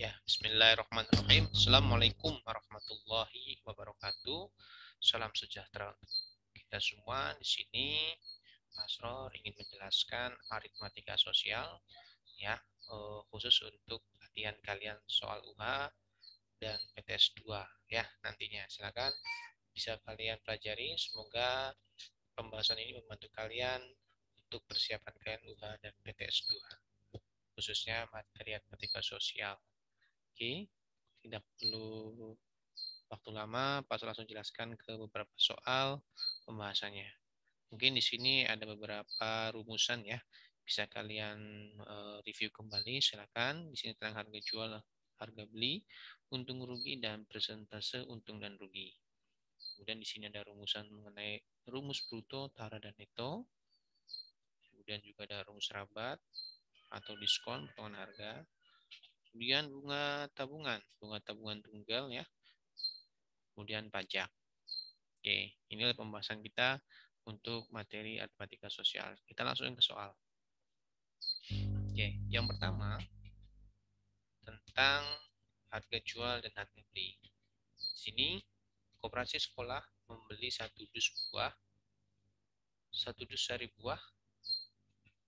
Ya, bismillahirrahmanirrahim. Assalamualaikum warahmatullahi wabarakatuh. Salam sejahtera untuk kita semua. Di sini Mas Ror ingin menjelaskan aritmatika sosial ya, khusus untuk latihan kalian soal UH dan PTS 2 ya nantinya. Silakan bisa kalian pelajari. Semoga pembahasan ini membantu kalian untuk persiapan kalian UH dan PTS 2 khususnya materi aritmatika sosial. Oke, tidak perlu waktu lama, Pak langsung jelaskan ke beberapa soal pembahasannya. Mungkin di sini ada beberapa rumusan ya, bisa kalian review kembali. Silakan. Di sini tentang harga jual, harga beli, untung rugi dan persentase untung dan rugi. Kemudian di sini ada rumusan mengenai rumus bruto, tara dan neto. Kemudian juga ada rumus rabat atau diskon potongan harga. Kemudian bunga tabungan tunggal ya. Kemudian pajak. Oke, inilah pembahasan kita untuk materi aritmatika sosial. Kita langsung ke soal. Oke, yang pertama tentang harga jual dan harga beli. Di sini koperasi sekolah membeli satu dus sari buah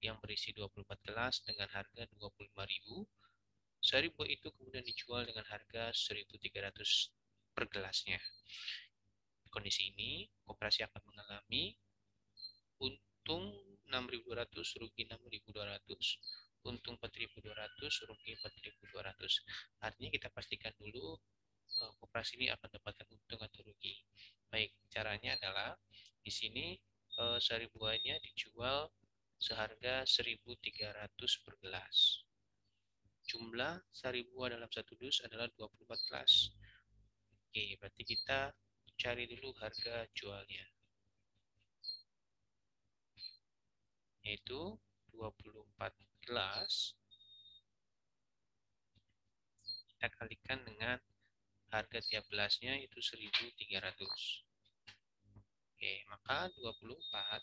yang berisi 24 gelas dengan harga 25.000. Sari buah itu kemudian dijual dengan harga 1.300 per gelasnya. Kondisi ini, koperasi akan mengalami untung 6.200, rugi 6.200, untung 4.200, rugi 4.200. Artinya kita pastikan dulu koperasi ini akan mendapatkan untung atau rugi. Baik, caranya adalah di sini sari buahnya dijual seharga 1.300 per gelas. Jumlah sari buah dalam satu dus adalah 24 gelas. Oke, berarti kita cari dulu harga jualnya, yaitu 24 gelas kita kalikan dengan harga tiap gelasnya itu 1.300. Oke, maka 24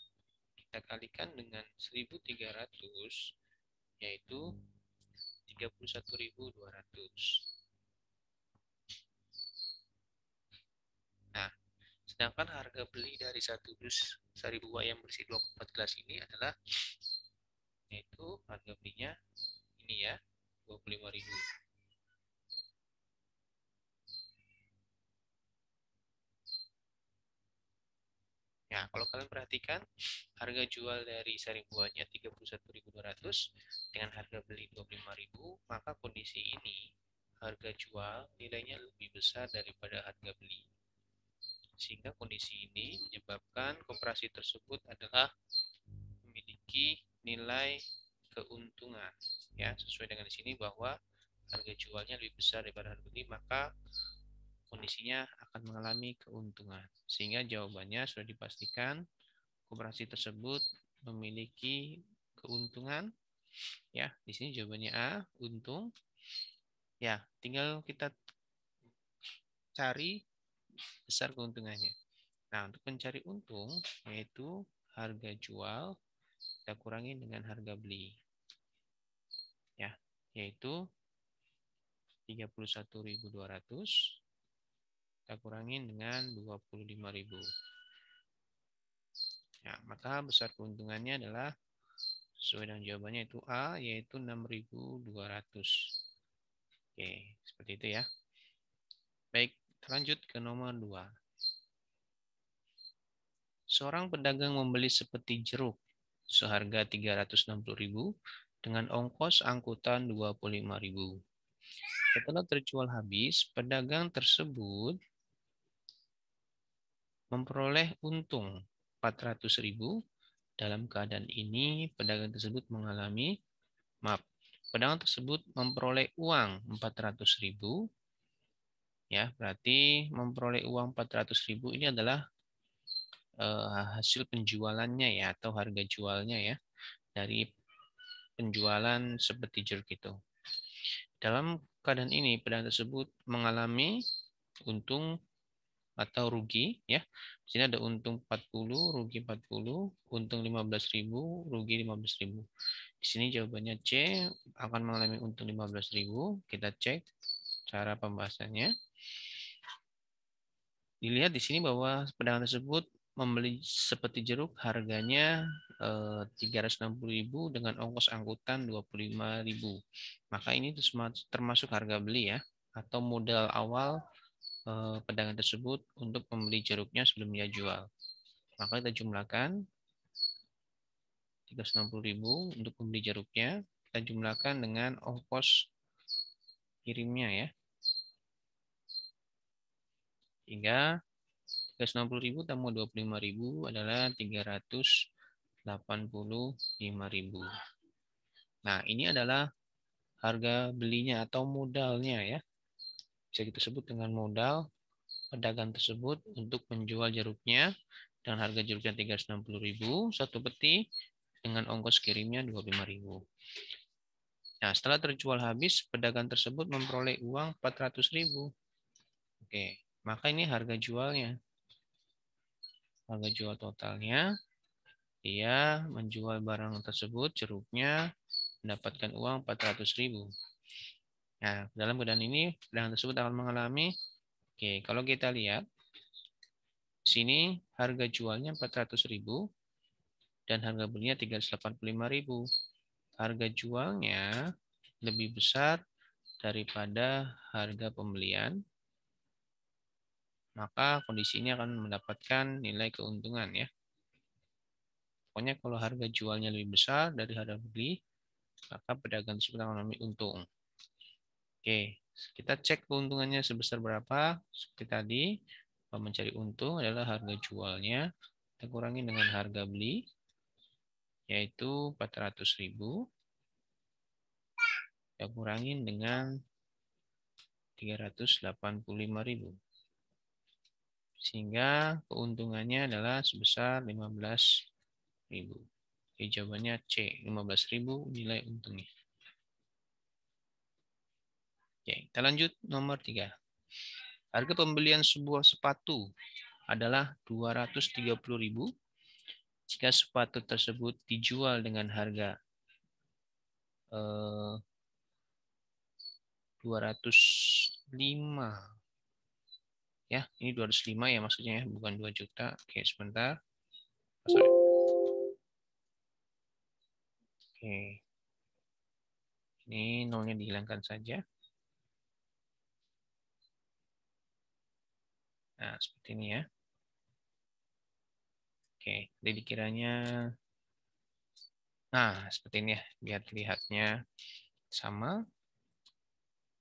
kita kalikan dengan 1.300 yaitu 31.200. Nah, sedangkan harga beli dari satu dus sari buah yang berisi 24 gelas ini adalah yaitu harga belinya ini ya, 25.000. Ya, kalau kalian perhatikan harga jual dari sari buahnya 31.200 dengan harga beli 25.000, maka kondisi ini harga jual nilainya lebih besar daripada harga beli. Sehingga kondisi ini menyebabkan koperasi tersebut adalah memiliki nilai keuntungan. Ya, sesuai dengan di sini bahwa harga jualnya lebih besar daripada harga beli, maka kondisinya akan mengalami keuntungan. Sehingga jawabannya sudah dipastikan koperasi tersebut memiliki keuntungan. Ya, di sini jawabannya A, untung. Ya, tinggal kita cari besar keuntungannya. Nah, untuk mencari untung yaitu harga jual kita kurangi dengan harga beli. Ya, yaitu 31.200 kita kurangi dengan 25.000. Ya, maka besar keuntungannya adalah sesuai dengan jawabannya itu A, yaitu 6.200. Oke, seperti itu ya. Baik, lanjut ke nomor 2. Seorang pedagang membeli sepeti jeruk seharga 360.000 dengan ongkos angkutan 25.000. Setelah terjual habis, pedagang tersebut memperoleh untung 400.000. Dalam keadaan ini, pedagang tersebut pedagang tersebut memperoleh uang 400.000. Ya, berarti memperoleh uang 400.000 ini adalah hasil penjualannya ya, atau harga jualnya ya, dari penjualan sepeti jeruk itu. Dalam keadaan ini, pedagang tersebut mengalami untung atau rugi ya. Di sini ada untung 40, rugi 40, untung 15.000, rugi 15.000. Di sini jawabannya C, akan mengalami untung 15.000. Kita cek cara pembahasannya. Dilihat di sini bahwa pedagang tersebut membeli seperti jeruk harganya 360.000 dengan ongkos angkutan 25.000. Maka ini termasuk harga beli ya, atau modal awal pedagang tersebut untuk membeli jeruknya sebelum dia jual. Maka kita jumlahkan 360.000 untuk membeli jeruknya, kita jumlahkan dengan ongkos kirimnya ya. Hingga 360.000 tambah 25.000 adalah 385.000. Nah, ini adalah harga belinya atau modalnya ya. Bisa kita sebut dengan modal pedagang tersebut untuk menjual jeruknya dengan harga jeruknya 360.000 satu peti dengan ongkos kirimnya 25.000. Nah, setelah terjual habis, pedagang tersebut memperoleh uang 400.000. Oke, maka ini harga jualnya. Harga jual totalnya, dia menjual barang tersebut, jeruknya, mendapatkan uang 400.000. Nah, dalam keadaan ini, pedagang tersebut akan mengalami, oke, kalau kita lihat, sini harga jualnya 400.000 dan harga belinya 385.000. Harga jualnya lebih besar daripada harga pembelian, maka kondisi ini akan mendapatkan nilai keuntungan ya. Pokoknya kalau harga jualnya lebih besar dari harga beli, maka pedagang tersebut akan mengalami untung. Oke, kita cek keuntungannya sebesar berapa. Seperti tadi, mencari untung adalah harga jualnya. Kita kurangi dengan harga beli, yaitu 400.000. Kita kurangi dengan 385.000. Sehingga keuntungannya adalah sebesar 15.000. Oke, jawabannya C, 15.000 nilai untungnya. Oke, kita lanjut nomor 3. Harga pembelian sebuah sepatu adalah 230.000 jika sepatu tersebut dijual dengan harga 205. Ya, ini 205 ya maksudnya ya, bukan 2 juta. Oke, sebentar. Sorry. Oke. Ini nolnya dihilangkan saja. Nah, seperti ini ya. Oke, jadi dikiranya nah, seperti ini ya, biar terlihatnya sama.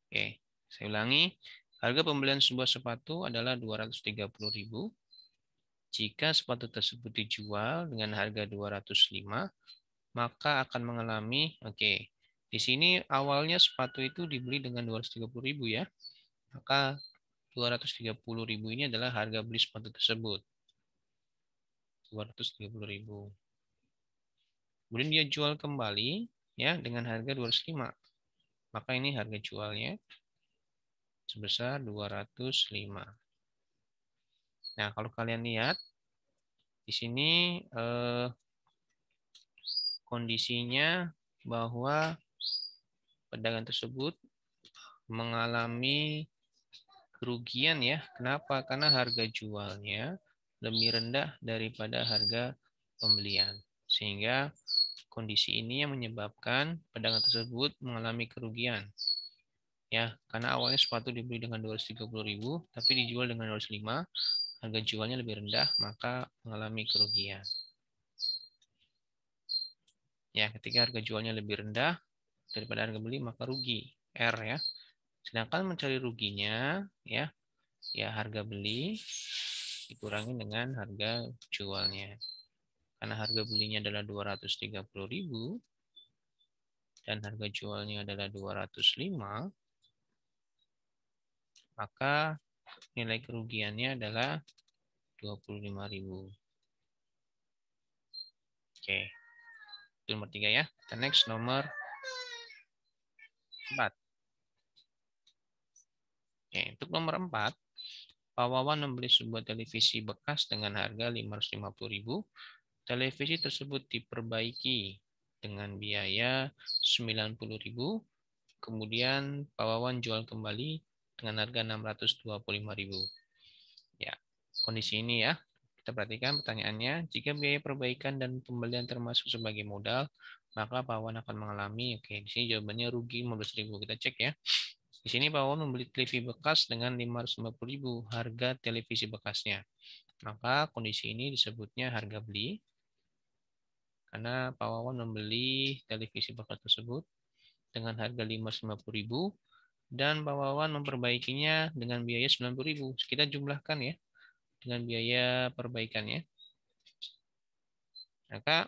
Oke, saya ulangi. Harga pembelian sebuah sepatu adalah 230.000. Jika sepatu tersebut dijual dengan harga 205, maka akan mengalami, oke, di sini awalnya sepatu itu dibeli dengan 230.000 ya. Maka 230.000 ini adalah harga beli sepatu tersebut. 230.000. Kemudian dia jual kembali ya dengan harga 205. Maka ini harga jualnya sebesar 205. Nah, kalau kalian lihat di sini kondisinya bahwa pedagang tersebut mengalami kerugian ya. Kenapa? Karena harga jualnya lebih rendah daripada harga pembelian. Sehingga kondisi ini yang menyebabkan pedagang tersebut mengalami kerugian. Ya, karena awalnya sepatu dibeli dengan 230.000 tapi dijual dengan 205, harga jualnya lebih rendah, maka mengalami kerugian. Ya, ketika harga jualnya lebih rendah daripada harga beli, maka rugi, R ya. Sedangkan mencari ruginya, ya harga beli dikurangi dengan harga jualnya. Karena harga belinya adalah 230.000 dan harga jualnya adalah 205, maka nilai kerugiannya adalah 25.000. Oke. Itu nomor 3 ya. Kita next nomor 4. Oke, untuk nomor 4, Pak Wawan membeli sebuah televisi bekas dengan harga 550.000. Televisi tersebut diperbaiki dengan biaya 90.000. Kemudian Pak Wawan jual kembali dengan harga 625.000. Ya, kondisi ini ya. Kita perhatikan pertanyaannya. Jika biaya perbaikan dan pembelian termasuk sebagai modal, maka Pak Wawan akan mengalami, oke, di sini jawabannya rugi 15.000. Kita cek ya. Di sini Pak Wawan membeli televisi bekas dengan 550.000 harga televisi bekasnya. Maka kondisi ini disebutnya harga beli. Karena Pak Wawan membeli televisi bekas tersebut dengan harga 550.000 dan Pak Wawan memperbaikinya dengan biaya 90.000. Kita jumlahkan ya dengan biaya perbaikannya. Maka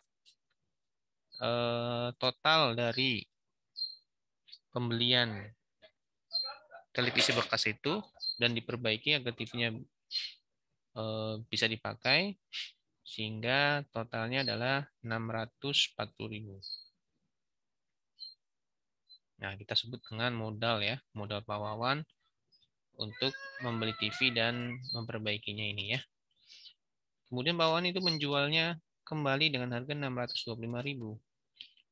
total dari pembelian televisi bekas itu dan diperbaiki agar TV-nya bisa dipakai sehingga totalnya adalah 640.000. Nah, kita sebut dengan modal ya, modal Pak Wawan untuk membeli TV dan memperbaikinya ini ya. Kemudian Pak Wawan itu menjualnya kembali dengan harga 625.000.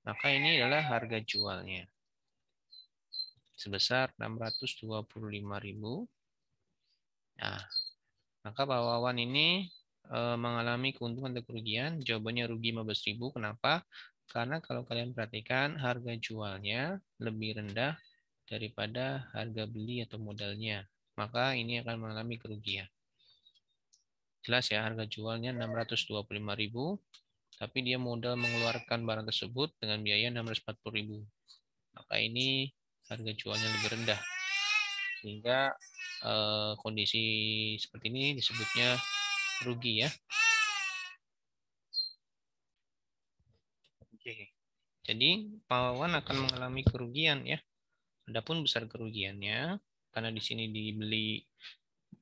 Maka ini adalah harga jualnya sebesar 625.000. Nah, maka Pak Wawan ini mengalami keuntungan atau kerugian. Jawabannya rugi 15.000. Kenapa? Karena kalau kalian perhatikan harga jualnya lebih rendah daripada harga beli atau modalnya. Maka ini akan mengalami kerugian. Jelas ya, harga jualnya 625.000, tapi dia modal mengeluarkan barang tersebut dengan biaya 640.000. Maka ini harga jualnya lebih rendah. Sehingga kondisi seperti ini disebutnya rugi ya. Oke. Jadi Pak Wawan akan mengalami kerugian ya. Adapun besar kerugiannya karena di sini dibeli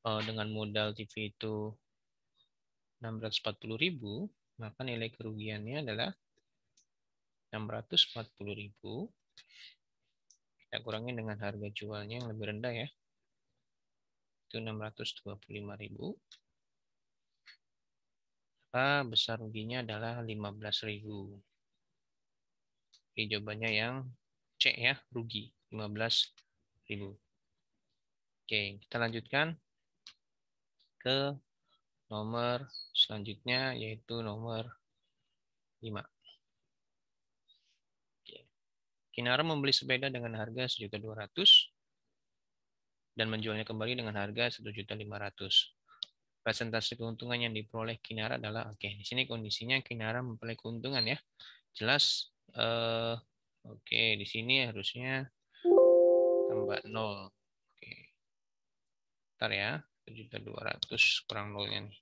dengan modal TV itu 640.000, maka nilai kerugiannya adalah 640.000. Kita kurangi dengan harga jualnya yang lebih rendah ya. Itu 625.000. Maka besar ruginya adalah 15.000. Oke, jawabannya yang C ya, rugi 15.000. Oke, kita lanjutkan ke nomor selanjutnya yaitu nomor 5. Oke. Kinara membeli sepeda dengan harga 1.200.000 dan menjualnya kembali dengan harga 1.500.000. Presentasi keuntungan yang diperoleh Kinara adalah oke. Di sini kondisinya Kinara memperoleh keuntungan ya. Jelas oke, di sini harusnya tambah 0. Oke. Bentar ya. 1.200.000 kurang nolnya nih.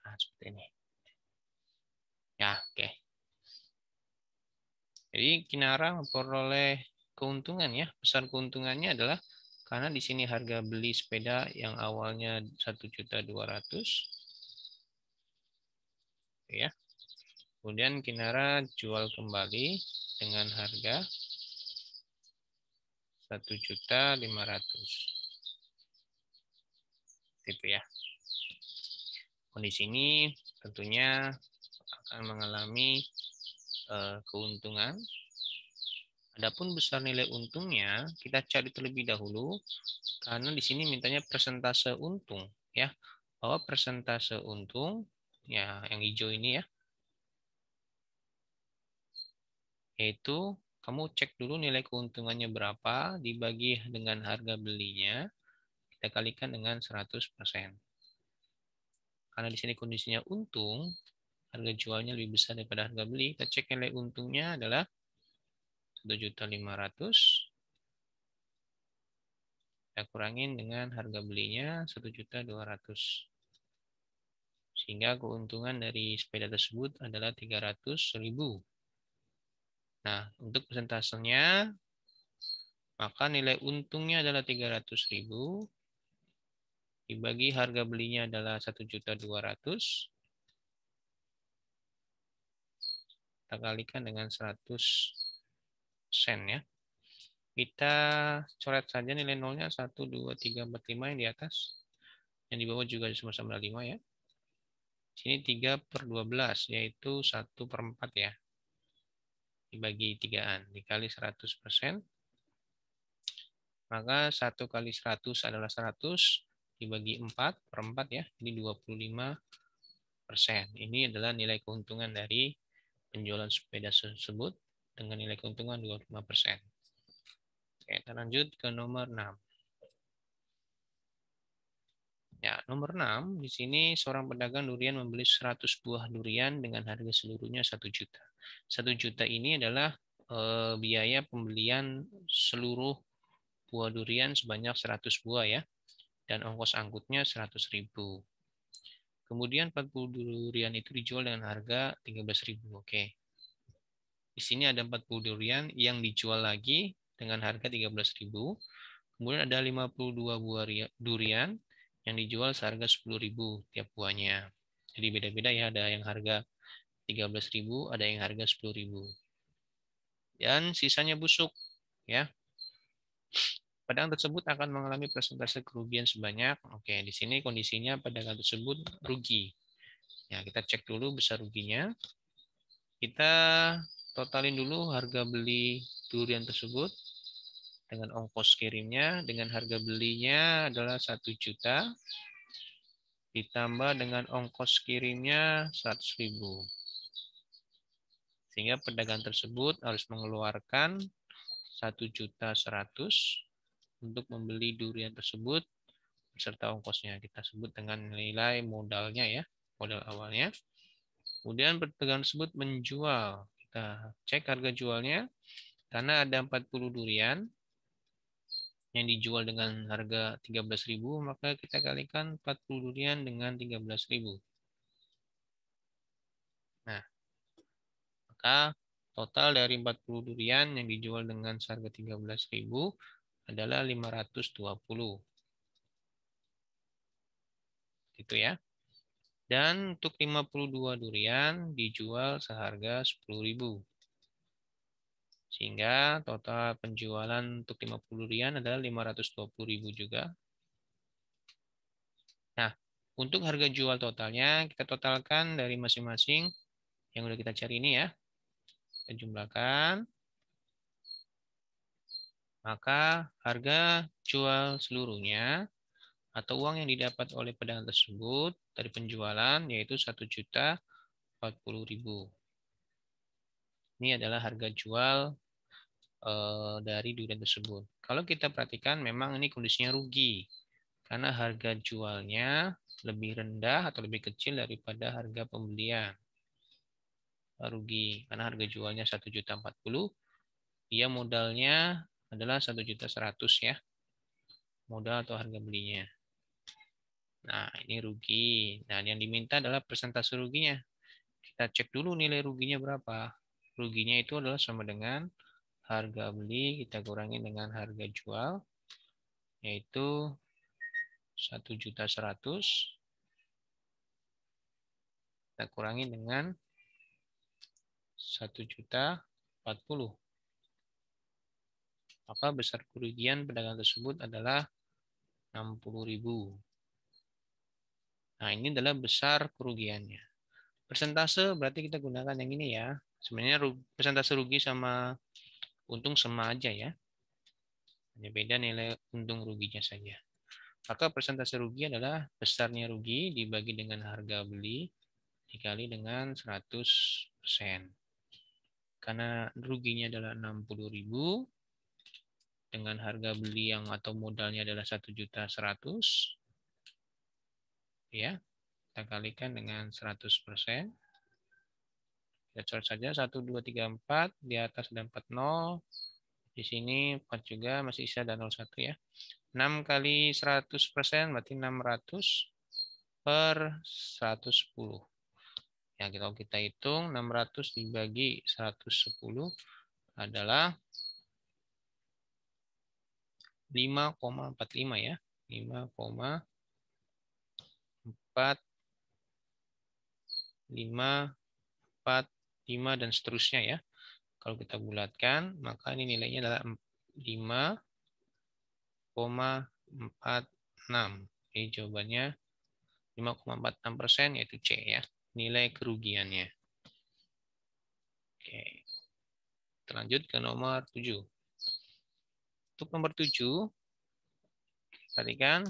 Nah, seperti ini. Ya, oke. Jadi Kinara memperoleh keuntungan ya. Besar keuntungannya adalah karena di sini harga beli sepeda yang awalnya 1.200.000 ya. Kemudian Kinara jual kembali dengan harga 1.500.000. Gitu ya. Kondisi ini tentunya akan mengalami keuntungan. Adapun besar nilai untungnya kita cari terlebih dahulu karena di sini mintanya persentase untung ya. Bahwa persentase untung ya yang hijau ini ya. Yaitu kamu cek dulu nilai keuntungannya berapa dibagi dengan harga belinya kita kalikan dengan 100%. Karena di sini kondisinya untung, harga jualnya lebih besar daripada harga beli, kita cek nilai untungnya adalah 1.500.000. Kita kurangin dengan harga belinya 1.200.000. Sehingga keuntungan dari sepeda tersebut adalah 300.000. Nah, untuk persentasenya, maka nilai untungnya adalah 300.000. Dibagi harga belinya adalah 1.200.000. Kita kalikan dengan 100 sen ya. Kita coret saja nilai nolnya 1, 2, 3, 4, 5 yang di atas. Yang di bawah juga sama-sama 5 ya. Sini 3/12 yaitu 1/4 ya. dibagi 3-an, dikali 100%, maka 1 kali 100 adalah 100, dibagi 4 per 4 ya, ini 25%. Ini adalah nilai keuntungan dari penjualan sepeda tersebut dengan nilai keuntungan 25%. Oke, kita lanjut ke nomor 6. Ya, nomor 6, di sini seorang pedagang durian membeli 100 buah durian dengan harga seluruhnya 1 juta. 1 juta ini adalah biaya pembelian seluruh buah durian sebanyak 100 buah ya, dan ongkos angkutnya 100.000. Kemudian 40 durian itu dijual dengan harga 13.000. Oke. Di sini ada 40 durian yang dijual lagi dengan harga 13.000. Kemudian ada 52 buah durian yang dijual seharga 10.000 tiap buahnya. Jadi beda-beda ya, ada yang harga 13.000, ada yang harga 10.000. Dan sisanya busuk ya. Pedagang tersebut akan mengalami persentase kerugian sebanyak, oke, di sini kondisinya pedagang tersebut rugi. Ya, kita cek dulu besar ruginya. Kita totalin dulu harga beli durian tersebut dengan ongkos kirimnya, dengan harga belinya adalah 1 juta, ditambah dengan ongkos kirimnya 100.000. Sehingga pedagang tersebut harus mengeluarkan 1.100.000 untuk membeli durian tersebut beserta ongkosnya. Kita sebut dengan nilai modalnya ya, modal awalnya. Kemudian pedagang tersebut menjual. Kita cek harga jualnya. Karena ada 40 durian yang dijual dengan harga 13.000, maka kita kalikan 40 durian dengan 13.000. Nah, maka total dari 40 durian yang dijual dengan harga 13.000 adalah 520. Gitu ya. Dan untuk 52 durian dijual seharga 10.000. Sehingga total penjualan untuk 50 durian adalah 520.000 juga. Nah, untuk harga jual totalnya kita totalkan dari masing-masing yang udah kita cari ini ya. Kita jumlahkan. Maka harga jual seluruhnya atau uang yang didapat oleh pedagang tersebut dari penjualan yaitu 1.040.000. Ini adalah harga jual dari durian tersebut. Kalau kita perhatikan memang ini kondisinya rugi karena harga jualnya lebih rendah atau lebih kecil daripada harga pembelian. Rugi karena harga jualnya 1.040.000, dia modalnya adalah 1.100.000 ya. Modal atau harga belinya. Nah, ini rugi. Nah, yang diminta adalah persentase ruginya. Kita cek dulu nilai ruginya berapa. Ruginya itu adalah sama dengan harga beli kita kurangi dengan harga jual, yaitu 1.100.000 kita kurangi dengan 1.040.000. Maka besar kerugian pedagang tersebut adalah 60.000. Nah, ini adalah besar kerugiannya. Persentase berarti kita gunakan yang ini ya. Sebenarnya persentase rugi sama untung sama aja ya. Hanya beda nilai untung ruginya saja. Maka persentase rugi adalah besarnya rugi dibagi dengan harga beli dikali dengan 100%. Karena ruginya adalah 60.000 dengan harga beli yang atau modalnya adalah 1.100.000 ya. Kita kalikan dengan 100%. Kita coret saja 1 2 3 4, di atas ada 4 0. Di sini 4 juga masih sisa ada 01 ya. 6 kali 100% berarti 600 per 110. Ya, kalau kita hitung 600 dibagi 110 adalah 5,45 ya. 5,45 dan seterusnya ya. Kalau kita bulatkan, maka ini nilainya adalah 5,46. Jadi jawabannya 5,46% yaitu C ya. Nilai kerugiannya. Oke. Lanjut ke nomor 7. Untuk nomor 7, perhatikan,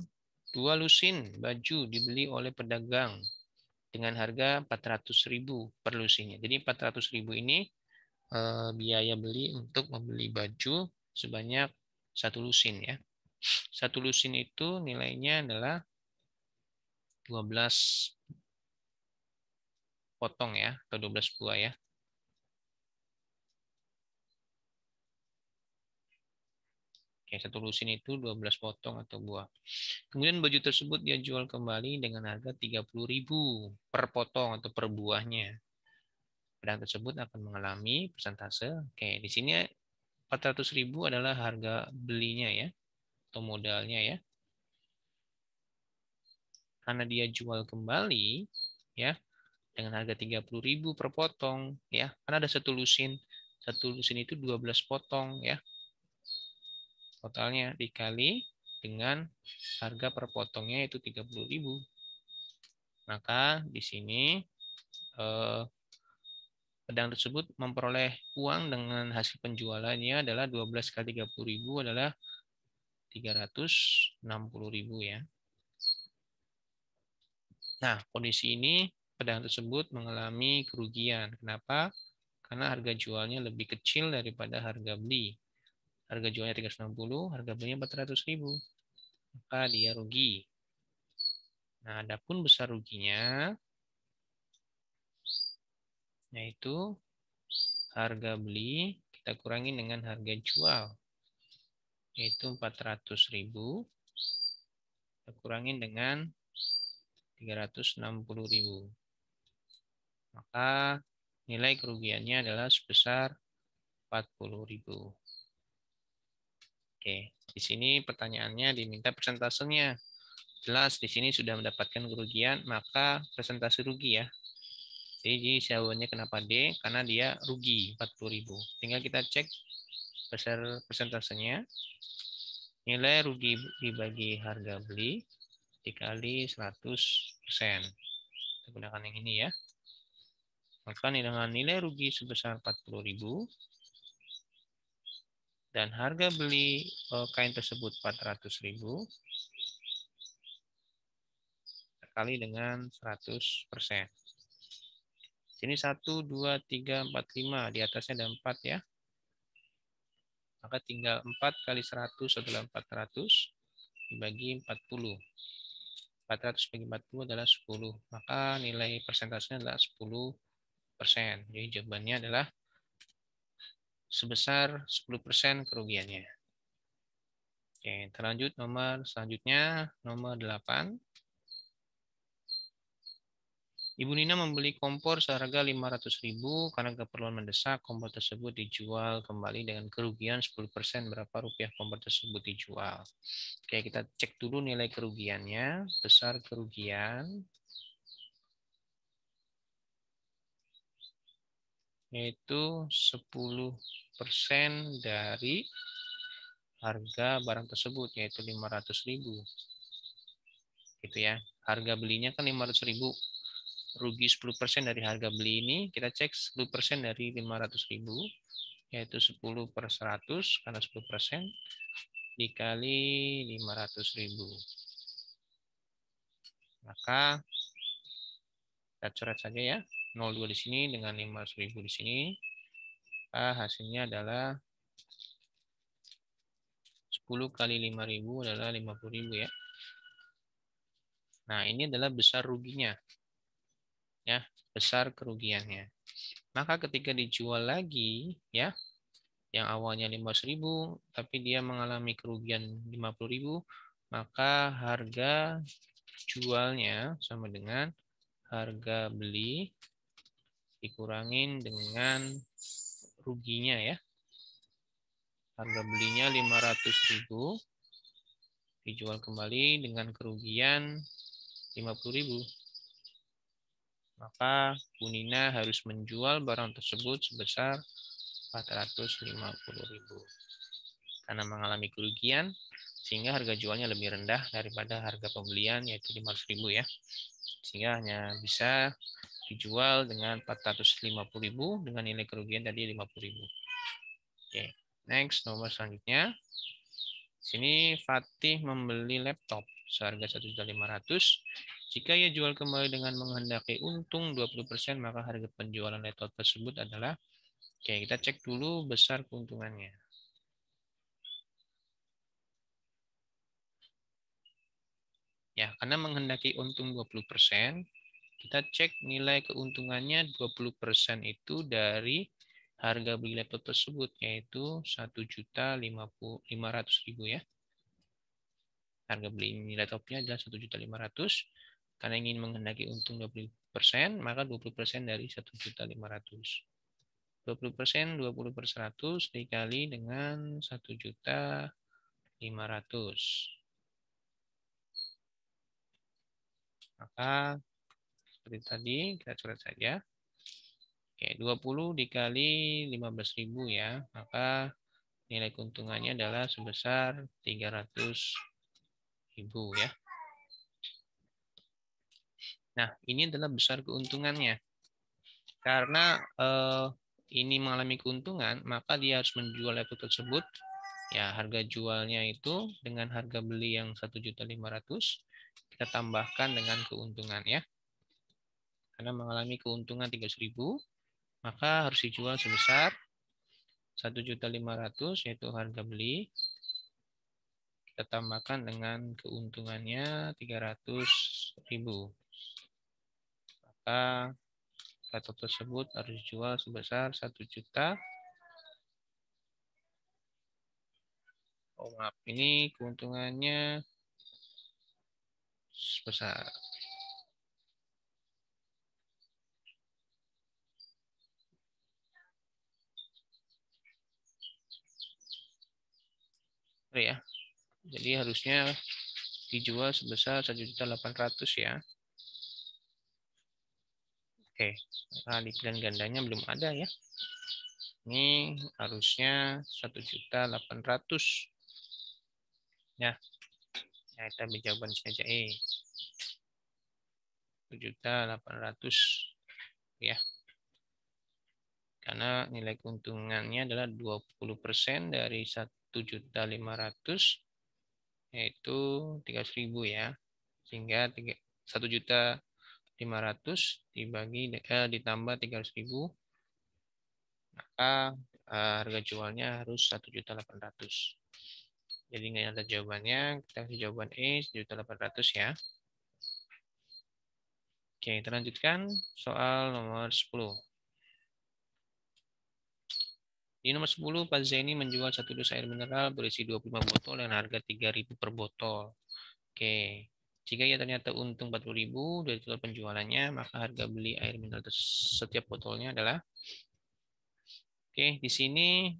2 lusin baju dibeli oleh pedagang dengan harga 400.000 per lusinnya. Jadi 400.000 ini biaya beli untuk membeli baju sebanyak 1 lusin ya. 1 lusin itu nilainya adalah 12 potong ya, atau 12 buah ya. Oke, 1 lusin itu 12 potong atau buah. Kemudian baju tersebut dia jual kembali dengan harga 30.000 per potong atau per buahnya. Pedang tersebut akan mengalami persentase. Oke, di sini 400.000 adalah harga belinya ya, atau modalnya ya. Karena dia jual kembali ya dengan harga 30.000 per potong ya. Karena ada 1 lusin. 1 lusin itu 12 potong ya. Totalnya dikali dengan harga per potongnya itu 30.000. Maka di sini pedang tersebut memperoleh uang dengan hasil penjualannya adalah 12 kali 30.000 adalah 360.000 ya. Nah, kondisi ini pedang tersebut mengalami kerugian. Kenapa? Karena harga jualnya lebih kecil daripada harga beli. Harga jualnya 360, harga belinya 400.000. Maka dia rugi. Nah, adapun besar ruginya yaitu harga beli kita kurangi dengan harga jual, yaitu 400.000 kita kurangi dengan 360.000. Maka nilai kerugiannya adalah sebesar 40.000. Oke, di sini pertanyaannya diminta persentasenya. Jelas di sini sudah mendapatkan kerugian, maka persentase rugi ya. Jadi jawabannya kenapa D? Karena dia rugi 40.000. Tinggal kita cek persentasenya. Nilai rugi dibagi harga beli dikali 100%. Kita gunakan yang ini ya. Maka dengan nilai rugi sebesar 40.000 dan harga beli kain tersebut 400.000 kali dengan 100%. Sini 1, 2, 3, 4, 5. Di atasnya ada 4 ya. Maka tinggal 4 kali 100 adalah 400 dibagi 40. 400 bagi 40 adalah 10. Maka nilai persentasenya adalah 10%. Jadi jawabannya adalah sebesar 10% kerugiannya. Oke, terlanjut nomor selanjutnya, nomor 8. Ibu Nina membeli kompor seharga 500.000 karena keperluan mendesak. Kompor tersebut dijual kembali dengan kerugian 10%. Berapa rupiah kompor tersebut dijual? Oke, kita cek dulu nilai kerugiannya. Besar kerugian yaitu 10% dari harga barang tersebut, yaitu 500.000. Gitu ya. Harga belinya kan 500.000. Rugi 10% dari harga beli ini, kita cek 10% dari 500.000, yaitu 10 per 100, karena 10% dikali 500.000. Maka kita coret saja ya, 02 di sini dengan 500.000 di sini. Hasilnya adalah 10 kali 5.000 adalah 50.000 ya. Nah, ini adalah besar ruginya. Ya, besar kerugiannya. Maka ketika dijual lagi ya, yang awalnya 500.000 tapi dia mengalami kerugian 50.000, maka harga jualnya sama dengan harga beli dikurangin dengan ruginya ya. Harga belinya 500.000 dijual kembali dengan kerugian 50.000. Maka Bu Nina harus menjual barang tersebut sebesar 450.000. Karena mengalami kerugian, sehingga harga jualnya lebih rendah daripada harga pembelian, yaitu 500.000 ya. Sehingga hanya bisa dijual dengan 450.000 dengan nilai kerugian tadi 50.000. Oke, next nomor selanjutnya. Sini Fatih membeli laptop seharga 1.500.000. Jika ia jual kembali dengan menghendaki untung 20%, maka harga penjualan laptop tersebut adalah, oke, kita cek dulu besar keuntungannya. Ya, karena menghendaki untung 20%, kita cek nilai keuntungannya 20% itu dari harga beli laptop tersebut, yaitu 1.500.000 ya. Harga beli laptopnya adalah 1.500.000. Karena ingin menghendaki untung 20%, maka 20% dari 1.500.000. 20%, 20/100 dikali dengan 1.500.000. Maka seperti tadi, kita coret saja. Oke, 20 dikali 15.000 ya. Maka nilai keuntungannya adalah sebesar 300.000 ya. Nah, ini adalah besar keuntungannya. Karena ini mengalami keuntungan, maka dia harus menjual laptop tersebut. Ya, harga jualnya itu dengan harga beli yang 1.500.000, kita tambahkan dengan keuntungan ya. Karena mengalami keuntungan 300.000, maka harus dijual sebesar 1.500.000 yaitu harga beli. Kita tambahkan dengan keuntungannya 300.000. Maka laptop tersebut harus dijual sebesar 1 juta. Oh maaf, ini keuntungannya sebesar. Ya. Jadi harusnya dijual sebesar 1.800.000 ya. Oke, nah di pilihan gandanya belum ada ya. Ini harusnya 1.800.000. Ya, nah, kita ambil jawaban saja 1.800.000 ya. Karena nilai keuntungannya adalah 20% dari 1.500.000 yaitu 300.000 ya. Sehingga 1.500.000 ditambah 300.000, maka harga jualnya harus 1.800.000. Jadi nggak ada jawabannya, kita kasih jawaban 1.800.000 ya. Oke, kita lanjutkan soal nomor 10. Di nomor 10, Pak Zaini menjual satu dus air mineral berisi 25 botol dengan harga 3.000 per botol. Oke, jika ia ternyata untung 40.000 dari total penjualannya, maka harga beli air mineral setiap botolnya adalah, oke, di sini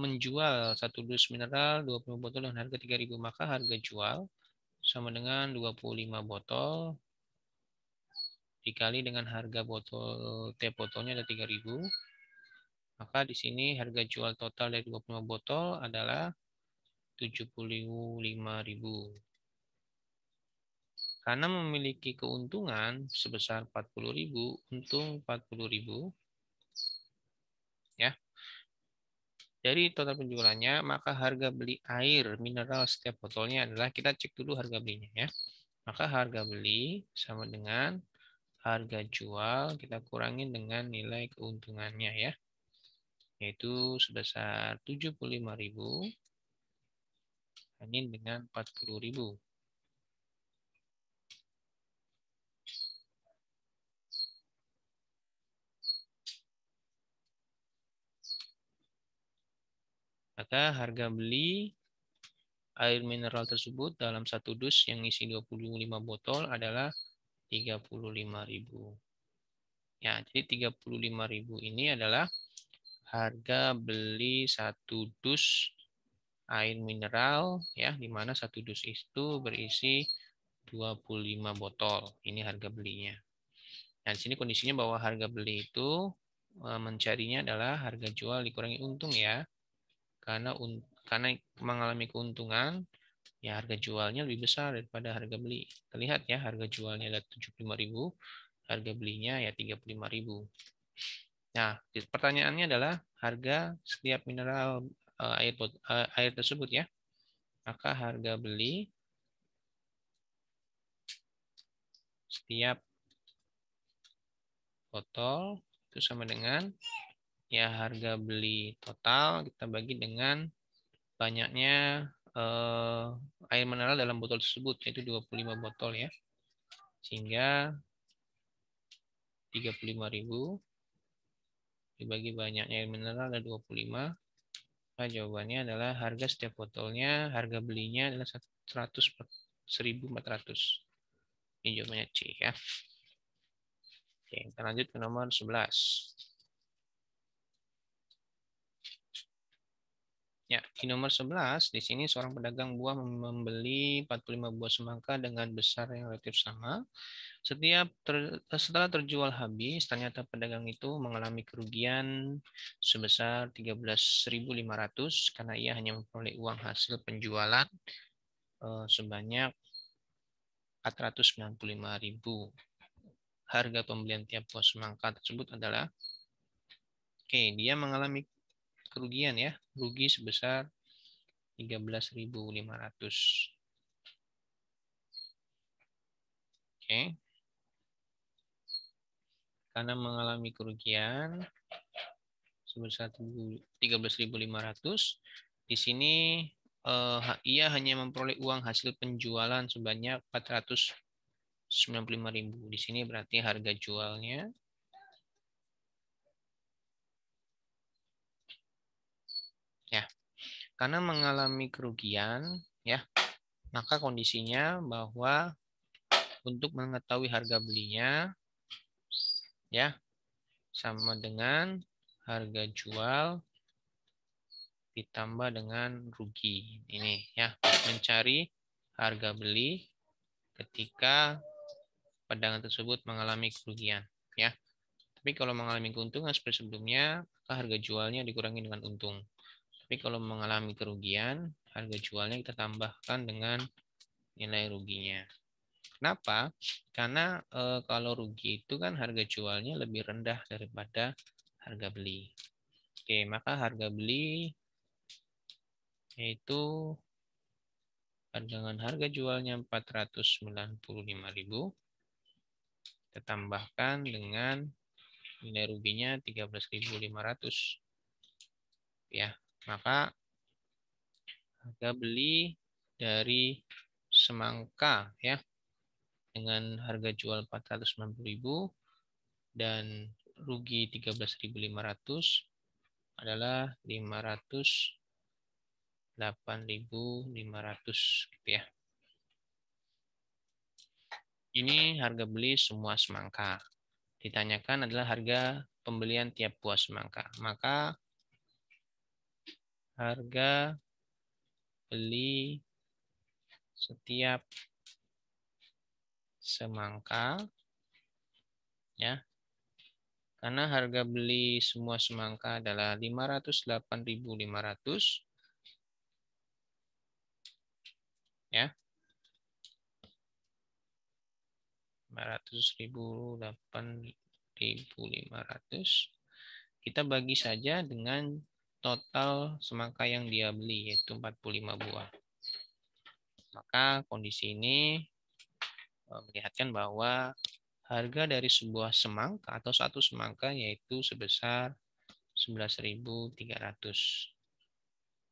menjual satu dus mineral 20 botol dengan harga 3.000, maka harga jual sama dengan 25 botol dikali dengan harga botol tiap botolnya ada 3.000. Maka di sini harga jual total dari 25 botol adalah 75.000. Karena memiliki keuntungan sebesar 40.000, untung 40.000 ya. Dari total penjualannya, maka harga beli air mineral setiap botolnya adalah, kita cek dulu harga belinya ya. Maka harga beli sama dengan harga jual kita kurangin dengan nilai keuntungannya ya. Yaitu sebesar 75.000 banding dengan 40.000. Maka harga beli air mineral tersebut dalam satu dus yang isi 25 botol adalah 35.000. Ya, jadi 35.000 ini adalah harga beli satu dus air mineral ya, di mana satu dus itu berisi 25 botol. Ini harga belinya. Nah, di sini kondisinya bahwa harga beli itu mencarinya adalah harga jual dikurangi untung ya. Karena mengalami keuntungan, ya harga jualnya lebih besar daripada harga beli. Terlihat ya, harga jualnya ada 75.000, harga belinya ya 35.000. Nah, pertanyaannya adalah harga setiap mineral air tersebut ya. Maka harga beli setiap botol itu sama dengan ya harga beli total kita bagi dengan banyaknya air mineral dalam botol tersebut, yaitu 25 botol ya. Sehingga 35.000 dibagi banyaknya air mineral ada 25. Nah, jawabannya adalah harga setiap botolnya, harga belinya adalah 1.400. Ini jawabannya C ya. Oke, kita lanjut ke nomor 11. Ya, di nomor 11, di sini seorang pedagang buah membeli 45 buah semangka dengan besar yang relatif sama. Setelah terjual habis, ternyata pedagang itu mengalami kerugian sebesar 13.500 karena ia hanya memperoleh uang hasil penjualan sebanyak 495.000. Harga pembelian tiap buah semangka tersebut adalah, oke, dia mengalami kerugian ya, rugi sebesar 13.500. Oke. Karena mengalami kerugian sebesar 13.500, di sini ia hanya memperoleh uang hasil penjualan sebanyak 495.000. Di sini berarti harga jualnya ya. Karena mengalami kerugian ya, maka kondisinya bahwa untuk mengetahui harga belinya ya sama dengan harga jual ditambah dengan rugi. Ini ya, mencari harga beli ketika pedagang tersebut mengalami kerugian ya. Tapi kalau mengalami keuntungan seperti sebelumnya, maka harga jualnya dikurangi dengan untung. Tapi kalau mengalami kerugian, harga jualnya kita tambahkan dengan nilai ruginya. Kenapa? Karena kalau rugi itu kan harga jualnya lebih rendah daripada harga beli. Oke, maka harga beli yaitu dengan harga jualnya 495.000 kita tambahkan dengan nilai ruginya 13.500 ya. Maka harga beli dari semangka ya dengan harga jual 490.000 dan rugi 13.500 adalah 508.500 gitu ya. Ini harga beli semua semangka. Ditanyakan adalah harga pembelian tiap buah semangka. Maka harga beli setiap semangka ya. Karena harga beli semua semangka adalah 508.500 ya. 508.500 kita bagi saja dengan total semangka yang dia beli yaitu 45 buah. Maka kondisi ini melihatkan bahwa harga dari sebuah semangka atau satu semangka yaitu sebesar 11.300.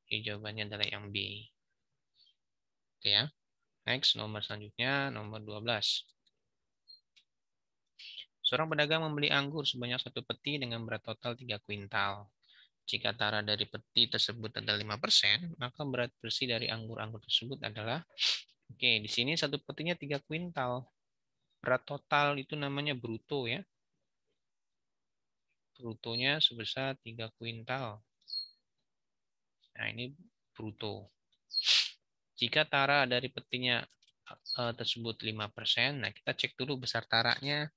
Jadi jawabannya adalah yang B. Oke ya. Next, nomor selanjutnya, nomor 12. Seorang pedagang membeli anggur sebanyak 1 peti dengan berat total 3 kuintal. Jika tara dari peti tersebut adalah 5%, maka berat bersih dari anggur-anggur tersebut adalah, oke, di sini 1 petinya 3 kuintal. Berat total itu namanya bruto ya. Brutonya sebesar 3 kuintal. Nah, ini bruto. Jika tara dari petinya tersebut 5%, nah kita cek dulu besar taranya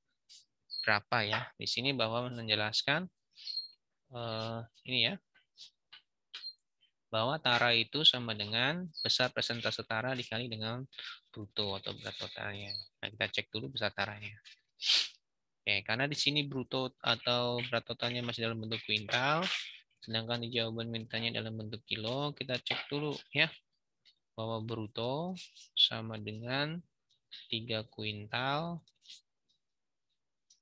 berapa ya. Di sini bahwa menjelaskan ini ya, bahwa tara itu sama dengan besar persentase tara dikali dengan bruto atau berat totalnya. Nah, kita cek dulu besar taranya. Oke, karena di sini bruto atau berat totalnya masih dalam bentuk kuintal, sedangkan di jawaban mintanya dalam bentuk kilo, kita cek dulu ya bahwa bruto sama dengan 3 kuintal,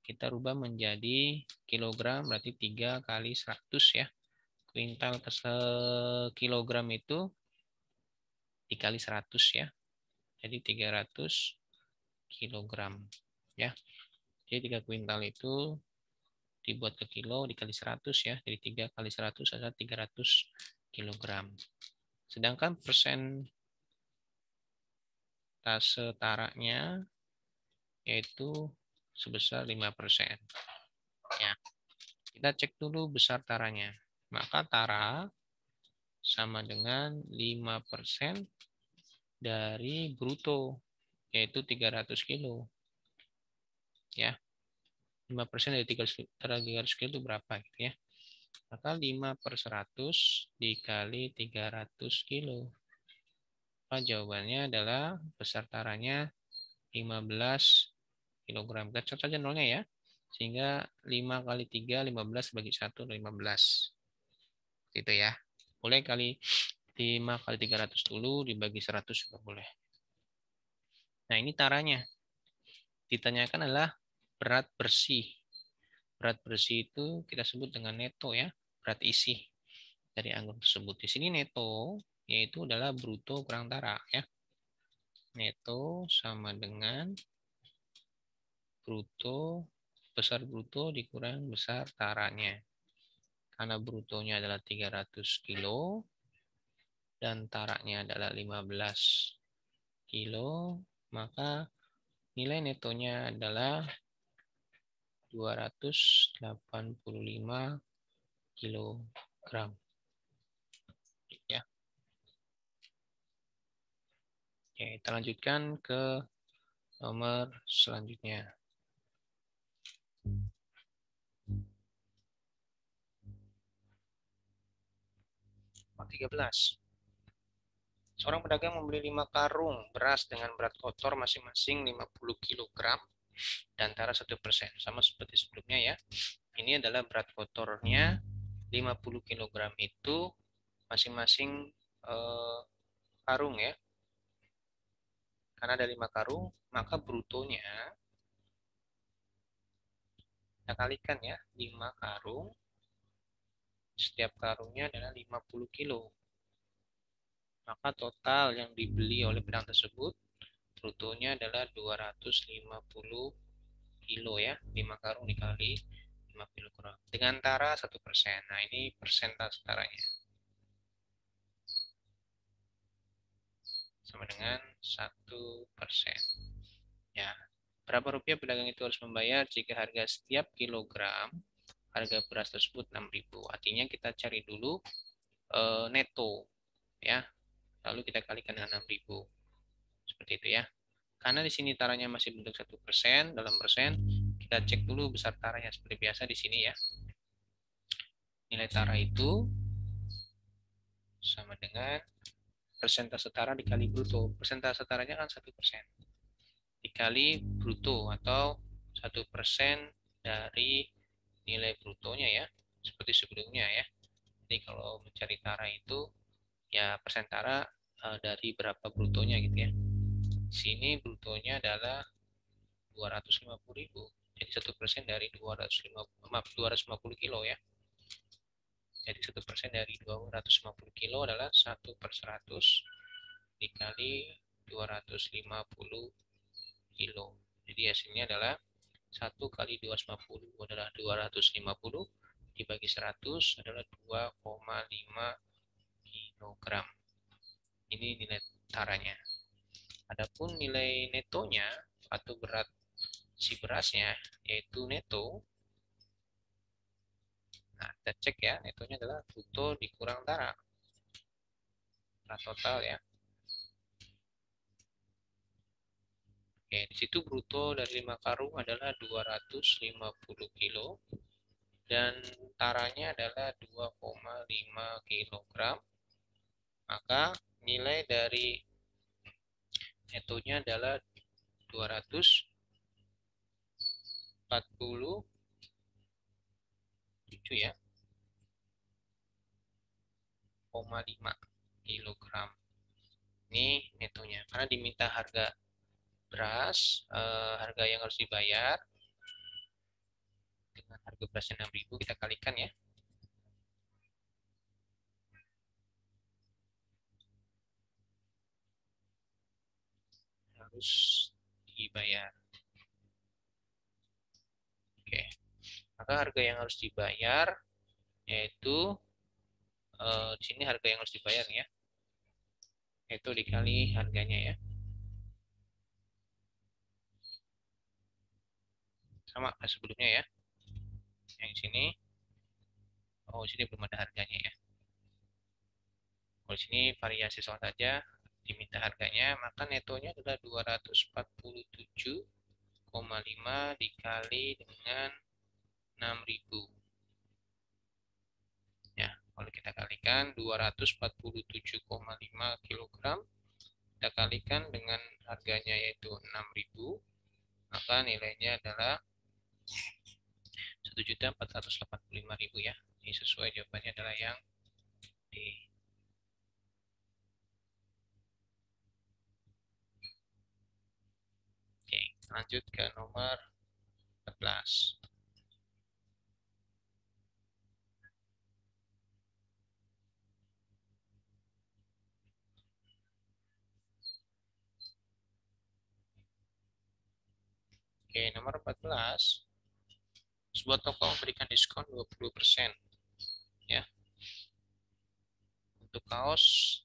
kita rubah menjadi kilogram, berarti 3 kali 100 ya. Kuintal ke kilogram itu dikali 100 ya. Jadi 300 kilogram ya. Jadi 3 kuintal itu dibuat ke kilo dikali 100 ya. Jadi 3 kali 100 adalah 300 kilogram. Sedangkan persentase taranya yaitu sebesar 5%. Ya. Kita cek dulu besar taranya. Maka tara sama dengan 5% dari bruto, yaitu 300 kilo. Ya, 5% dari 300 kilo itu berapa gitu ya. Maka 5/100 dikali 300 kilo. Maka jawabannya adalah besar taranya 15 kilogram. Kita catat saja nolnya ya. Sehingga 5 kali 3, 15 bagi 1, 15. Gitu ya. Boleh kali 5 kali 300 dulu, dibagi 100 juga boleh. Nah, ini taranya. Ditanyakan adalah berat bersih. Berat bersih itu kita sebut dengan neto ya, berat isi dari anggur tersebut. Di sini neto yaitu adalah bruto kurang tara ya. Neto sama dengan bruto, besar bruto dikurang besar taranya. Karena brutonya adalah 300 kilo dan taraknya adalah 15 kilo, maka nilai netonya adalah 285 kilogram. Ya. Oke, kita lanjutkan ke nomor selanjutnya. 13. Seorang pedagang membeli 5 karung beras dengan berat kotor masing-masing 50 kg dan tara 1%. Sama seperti sebelumnya ya. Ini adalah berat kotornya 50 kg itu masing-masing karung ya. Karena ada 5 karung, maka brutonya kita kalikan ya. 5 karung, setiap karungnya adalah 50 kilo. Maka total yang dibeli oleh pedagang tersebut brutonya adalah 250 kilo ya. 5 karung dikali 5 kilogram. Dengan tara 1%. Nah, ini persentase taranya. Sama dengan 1%. Ya. Berapa rupiah pedagang itu harus membayar jika harga setiap kilogram harga beras tersebut 6.000. Artinya kita cari dulu neto ya. Lalu kita kalikan dengan 6.000. Seperti itu ya. Karena di sini taranya masih bentuk 1% dalam persen, kita cek dulu besar taranya seperti biasa di sini ya. Nilai tara itu sama dengan persentase tara dikali bruto. Persentase taranya kan 1%. Dikali bruto atau 1% dari nilai brutonya ya. Seperti sebelumnya ya. Jadi kalau mencari tara itu ya persen tara dari berapa brutonya gitu ya. Sini brutonya adalah 250.000. Jadi 1% dari 250 kilo ya. Jadi 1% dari 250 kilo adalah 1/100 dikali 250 kilo. Jadi hasilnya adalah 1 kali 250 adalah 250 dibagi 100 adalah 2,5 kilogram. Ini nilai taranya. Adapun nilai netonya atau berat si berasnya yaitu neto. Nah, kita cek ya, netonya adalah bruto dikurang tara. Tara total ya. Oke, di situ bruto dari 5 karung adalah 250 kilo dan taranya adalah 2,5 kilogram. Maka nilai dari netonya adalah 200 ya, 0,5 kilogram. Ini netonya. Karena diminta harga beras, harga yang harus dibayar dengan harga berasnya 6.000, kita kalikan ya. Harus dibayar. Oke. Maka harga yang harus dibayar yaitu di sini harga yang harus dibayar ya. Itu dikali harganya ya. Sama kayak sebelumnya ya. Yang sini, oh sini belum ada harganya ya. Kalau sini variasi soal saja diminta harganya, maka netonya adalah 247,5 dikali dengan 6.000. Ya, kalau kita kalikan 247,5 kilogram, kita kalikan dengan harganya yaitu 6.000, maka nilainya adalah 1.485.000 ya. Ini sesuai, jawabannya adalah yang D. Oke, lanjut ke nomor 14. Oke, nomor 14. Sebuah toko memberikan diskon 20% ya untuk kaos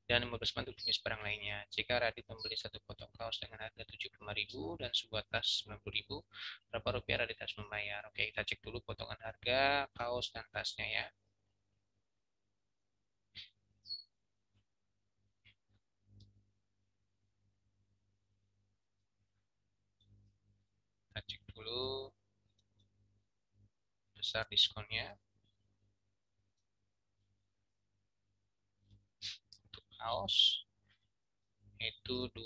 dan 15% untuk jenis barang lainnya. Jika Radit membeli satu potong kaos dengan harga 75.000 dan sebuah tas 90.000, berapa rupiah Radit harus membayar? Oke, kita cek dulu potongan harga kaos dan tasnya ya. Kita cek dulu besar diskonnya. Untuk kaos itu 20%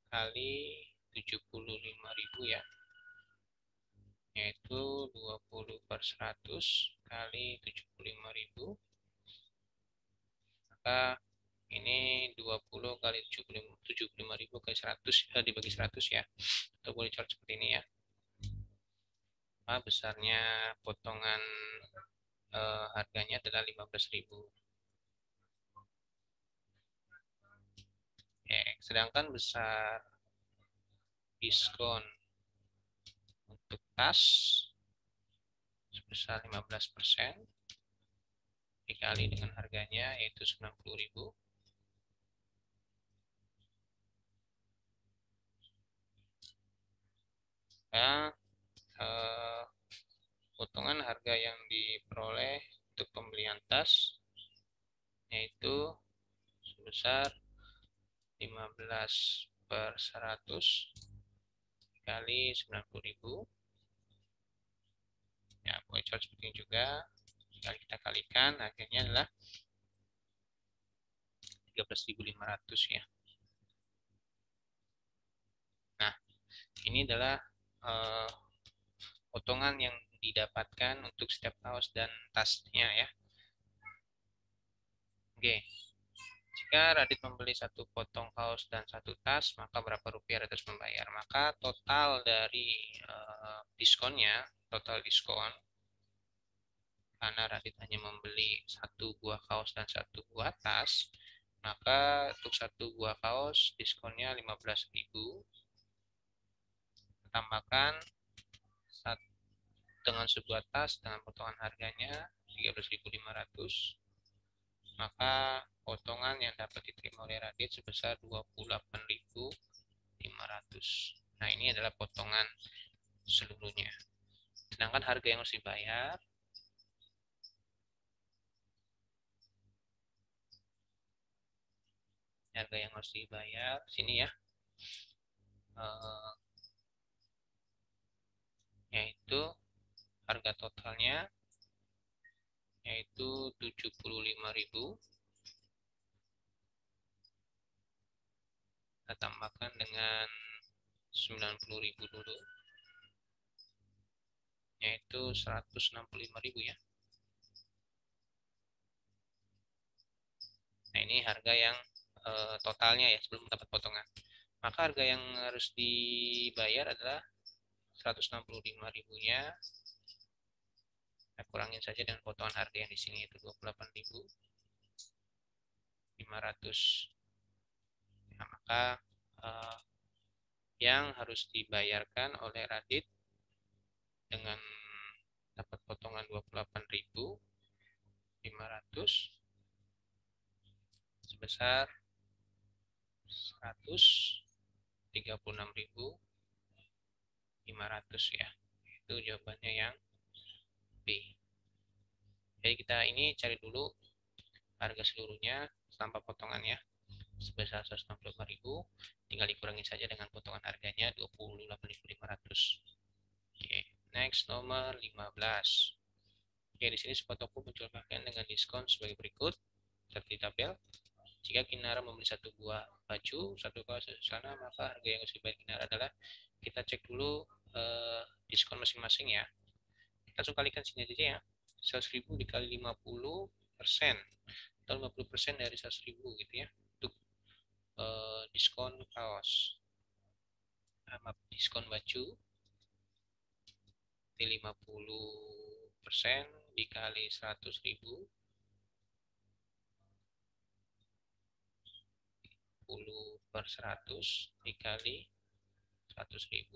kali 75.000 ya, yaitu 20/100 kali 75.000, maka ini 20 kali 75.000 kali 100 dibagi 100 ya, atau boleh dicoret seperti ini ya. Maka besarnya potongan harganya adalah 15.000. Oke, sedangkan besar diskon untuk tas sebesar 15% dikali dengan harganya yaitu 90.000. Nah, potongan harga yang diperoleh untuk pembelian tas yaitu sebesar 15/100 kali 90.000. Ya, boleh coret seperti ini juga. Jika kita kalikan, akhirnya adalah 13.500 ya. Nah, ini adalah potongan yang didapatkan untuk setiap kaos dan tasnya ya. Oke. Jika Radit membeli satu potong kaos dan satu tas, maka berapa rupiah Radit harus membayar? Maka total dari diskonnya, total diskon, karena Radit hanya membeli satu buah kaos dan satu buah tas, maka untuk satu buah kaos diskonnya 15.000, tambahkan dengan sebuah tas dengan potongan harganya 13.500, maka potongan yang dapat diterima oleh Radit sebesar 28.500. Nah, ini adalah potongan seluruhnya. Sedangkan harga yang harus dibayar sini ya, yaitu harga totalnya yaitu 75.000, kita tambahkan dengan 90.000 dulu, yaitu 165.000 ya. Nah, ini harga yang totalnya ya sebelum dapat potongan. Maka harga yang harus dibayar adalah 165.000-nya. Kita kurangin saja dengan potongan harga yang di sini yaitu 28.500. Nah, maka yang harus dibayarkan oleh Radit dengan dapat potongan 28.500 sebesar 136.500 ya. Itu jawabannya yang B. Jadi kita ini cari dulu harga seluruhnya tanpa potongannya sebesar 165.000, tinggal dikurangi saja dengan potongan harganya 28.500. Oke, next nomor 15. Oke, di sini sebuah toko menjual pakaian dengan diskon sebagai berikut. Seperti tabel. Jika Kinara membeli satu buah baju, satu kaos, satu celana, maka harga yang harus dibayar Kinara adalah, kita cek dulu diskon masing-masing ya. Kita langsung kalikan sini aja ya. 100.000 dikali 50% atau 50% dari 100.000 gitu ya. Untuk diskon kaos. Diskon baju 50% dikali 100.000 10/100 dikali 100.000,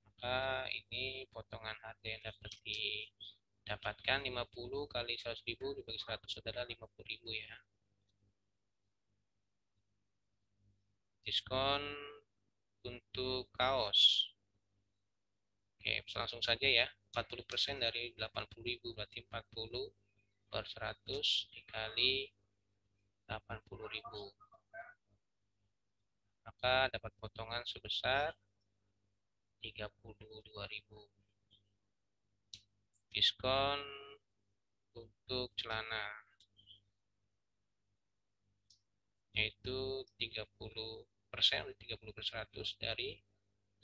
maka ini potongan harga yang dapat didapatkan 50 kali 100.000 dibagi 100 adalah 50.000 ya. Diskon untuk kaos, oke, langsung saja ya. 40% dari 80.000 berarti 40/100 dikali 80.000, maka dapat potongan sebesar 32.000. Diskon untuk celana yaitu 30%, 30/100 dari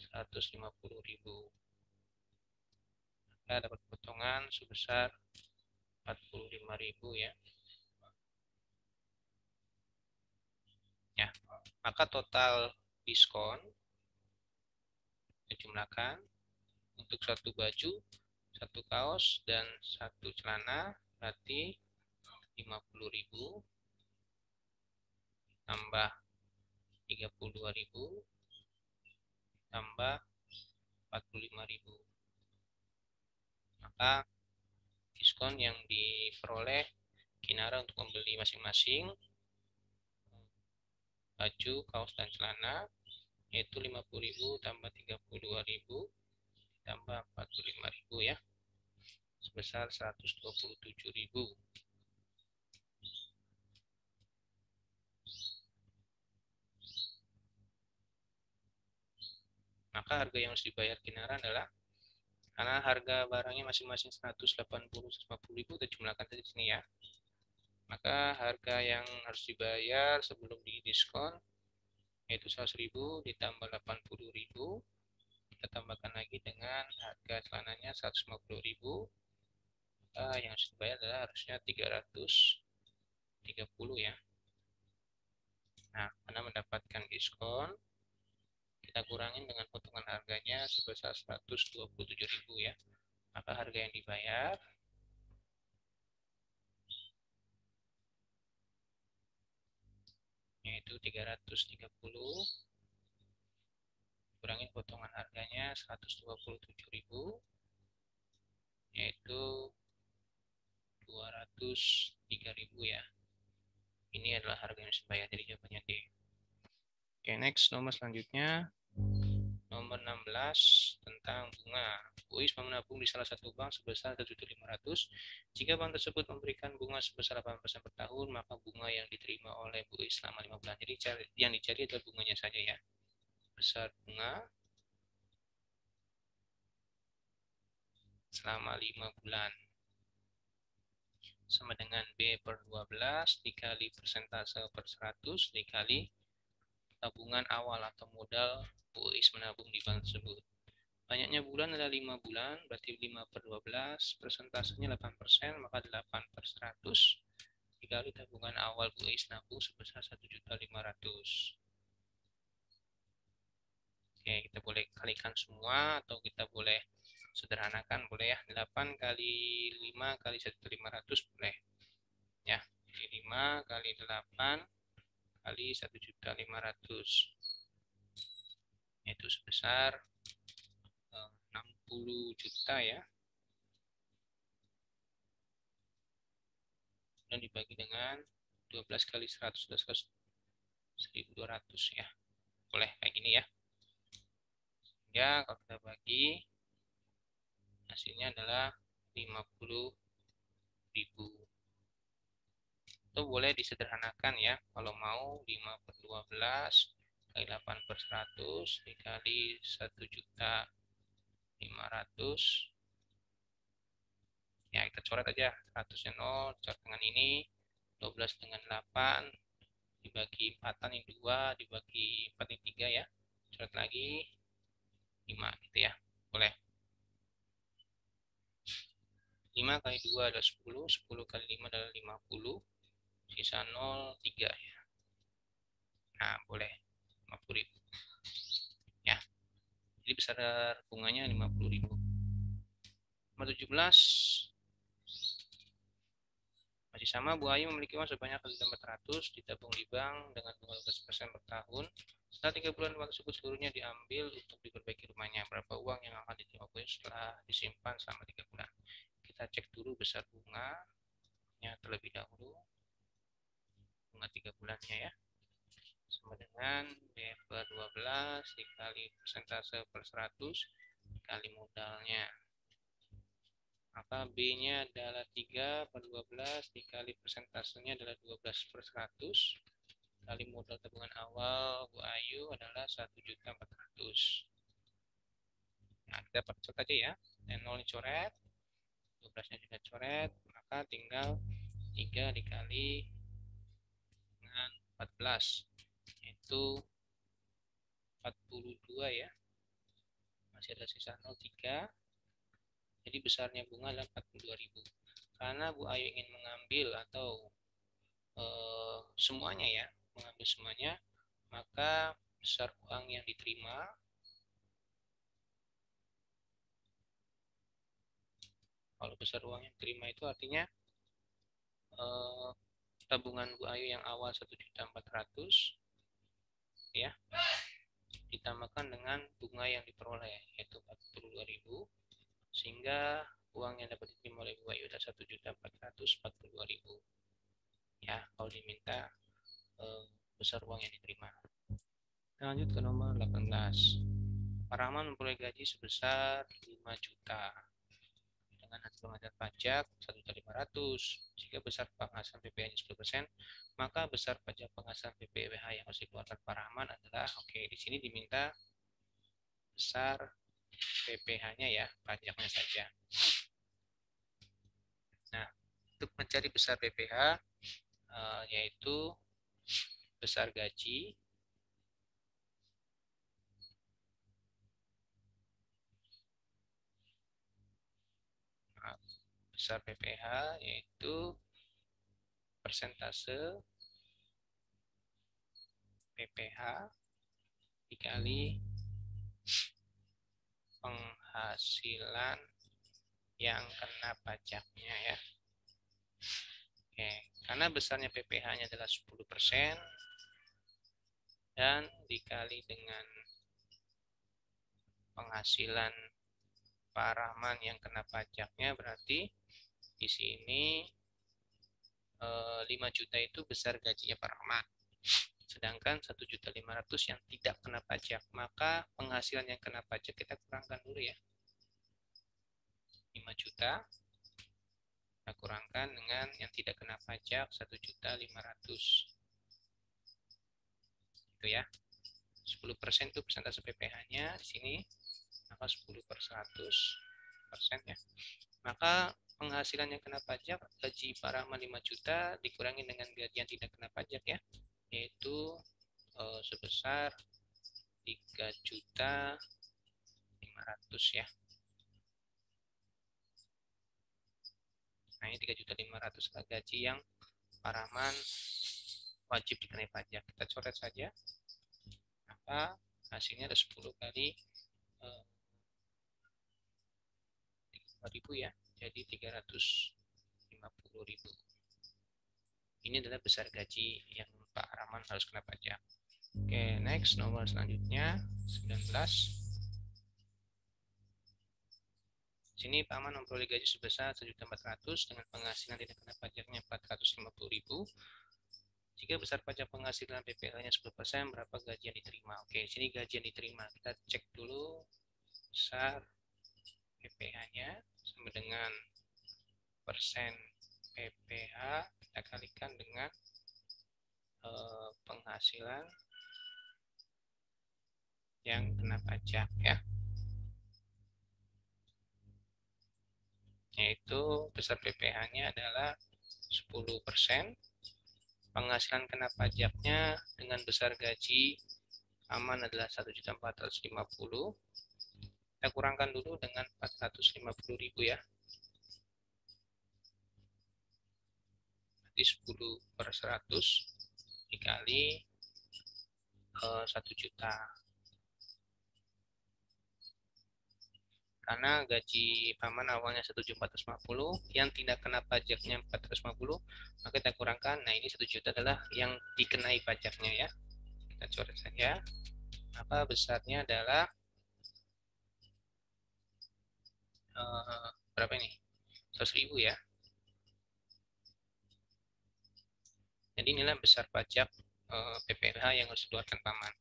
150.000, maka dapat potongan sebesar 45.000 ya. Ya, maka total diskon dijumlahkan untuk satu baju, satu kaos, dan satu celana berarti 50.000 tambah 32.000 tambah 45.000. Maka diskon yang diperoleh Kinara untuk membeli masing-masing baju, kaos, dan celana yaitu 50.000 tambah 32.000 tambah 45.000 ya, sebesar 127.000. Maka harga yang harus dibayar Kinara adalah, karena harga barangnya masing-masing 150.000 kita jumlahkan di sini ya. Maka harga yang harus dibayar sebelum didiskon yaitu 100.000 ditambah 80.000, kita tambahkan lagi dengan harga celananya 150.000. Yang harus dibayar adalah harusnya 330 ya. Nah, karena mendapatkan diskon, kita kurangin dengan potongan harganya sebesar 127.000 ya. Maka harga yang dibayar yaitu 330, kurangin potongan harganya 127.000 yaitu 203.000 ya. Ini adalah harga yang harus dibayar, jadi jawabannya D. Oke, next nomor selanjutnya nomor 16 tentang bunga. Bu Is menabung di salah satu bank sebesar 1.500. Jika bank tersebut memberikan bunga sebesar 8% per tahun, maka bunga yang diterima oleh Bu Is selama 5 bulan. Jadi yang dicari adalah bunganya saja ya. Besar bunga selama 5 bulan sama dengan B/12 dikali persentase per 100 dikali tabungan awal atau modal Bu Uis menabung di bank tersebut. Banyaknya bulan adalah 5 bulan, berarti 5/12, persentasenya 8%, maka 8/100 dikali tabungan awal Bu Uis nabung sebesar 1.500.000. Oke, kita boleh kalikan semua atau kita boleh sederhanakan, boleh ya. 8 kali 5 kali 1.500 boleh. Ya, jadi 5 kali 8 kali 1.500.000. Itu sebesar 60 juta ya. Dan dibagi dengan 12 kali 100, 1.200 ya. Boleh kayak gini ya. Ya, kalau kita bagi hasilnya adalah 50.000. Itu boleh disederhanakan ya. Kalau mau 5/12 kali 8/100 dikali 1.500.000. Ya, kita coret aja. 100-nya 0, coret dengan ini. 12 dengan 8 dibagi 4 ini 2, dibagi 4 ini 3 ya. Coret lagi 5 gitu ya. Boleh. 5 kali 2 adalah 10, 10 kali 5 adalah 50, sisa 0, 3 ya. Nah, boleh 50.000 ya. Jadi besar bunganya 50.000. Nomor 17, masih sama, Bu Ayu memiliki uang sebanyak 1.400 ditabung di bank dengan bunga 12% per tahun. Setelah 3 bulan uang tersebut seluruhnya diambil untuk diperbaiki rumahnya. Berapa uang yang akan diterima Bu Ayu setelah disimpan selama 3 bulan? Kita cek dulu besar bunganya terlebih dahulu. Bunga 3 bulannya ya. Sama dengan B/12 dikali persentase per 100 dikali modalnya. Maka B-nya adalah 3/12 dikali persentasenya adalah 12/100 kali modal tabungan awal Bu Ayu adalah 1.400.000. Nah, kita percepat aja ya. Dan 0 dicoret, 12-nya juga coret, maka tinggal 3 dikali dengan 14, yaitu 42 ya. Masih ada sisa 0,3. Jadi besarnya bunga adalah 42.000. Karena Bu Ayu ingin mengambil atau semuanya ya, mengambil semuanya, maka besar uang yang diterima kalau besar uang yang diterima itu artinya tabungan Bu Ayu yang awal 1.400.000 ya ditambahkan dengan bunga yang diperoleh yaitu 42.000, sehingga uang yang dapat diterima oleh Bu Ayu adalah 1.442.000 ya kalau diminta besar uang yang diterima. Kita lanjut ke nomor 18. Pak Rahman memperoleh gaji sebesar 5 juta dengan hasil penghasilan pajak 1.500. Jika besar penghasilan PPh-nya 10%, maka besar pajak penghasilan PPWH yang harus dikeluarkan Pak Rahman adalah, oke, di sini diminta besar PPh-nya ya, pajaknya saja. Nah, untuk mencari besar PPh yaitu besar gaji besar PPh yaitu persentase PPh dikali penghasilan yang kena pajaknya ya. Oke, karena besarnya PPh-nya adalah 10% dan dikali dengan penghasilan Pak Rahman yang kena pajaknya, berarti di sini 5 juta itu besar gajinya Pak Rahman. Sedangkan 1.500.000 yang tidak kena pajak, maka penghasilan yang kena pajak kita kurangkan dulu ya. 5 juta kita kurangkan dengan yang tidak kena pajak 1.500.000. Itu ya. 10% itu persentase PPh-nya di sini, maka 10/100% ya. Maka penghasilan yang kena pajak, gaji Pak Rahman 5 juta dikurangi dengan gaji yang tidak kena pajak ya, yaitu sebesar 3.500.000 ya. Nah, ini 3.500.000 gaji yang Pak Rahman wajib dikenai pajak. Kita coret saja. Maka hasilnya ada 10 kali 3.000 ya. Jadi 350.000. Ini adalah besar gaji yang Pak Rahman harus kena pajak. Oke, next nomor selanjutnya 19. Sini Pak Rahman memperoleh gaji sebesar 1.400.000 dengan penghasilan tidak kena pajaknya 450.000. Jika besar pajak penghasilan PPh-nya 10%, berapa gaji yang diterima? Oke, sini gaji yang diterima. Kita cek dulu besar PPh-nya sama dengan persen PPh, kita kalikan dengan penghasilan yang kena pajak ya. Yaitu besar PPh-nya adalah 10%. Penghasilan kena pajaknya dengan besar gaji aman adalah 1.450.000. Kita kurangkan dulu dengan 450.000 ya. Berarti 10/100 dikali 1 juta. Karena gaji paman awalnya 1.450, yang tidak kena pajaknya 450, maka kita kurangkan. Nah, ini 1 juta adalah yang dikenai pajaknya ya. Kita coret saja. Maka besarnya adalah berapa ini? 100.000 ya. Jadi inilah besar pajak PPh yang harus dikeluarkan paman.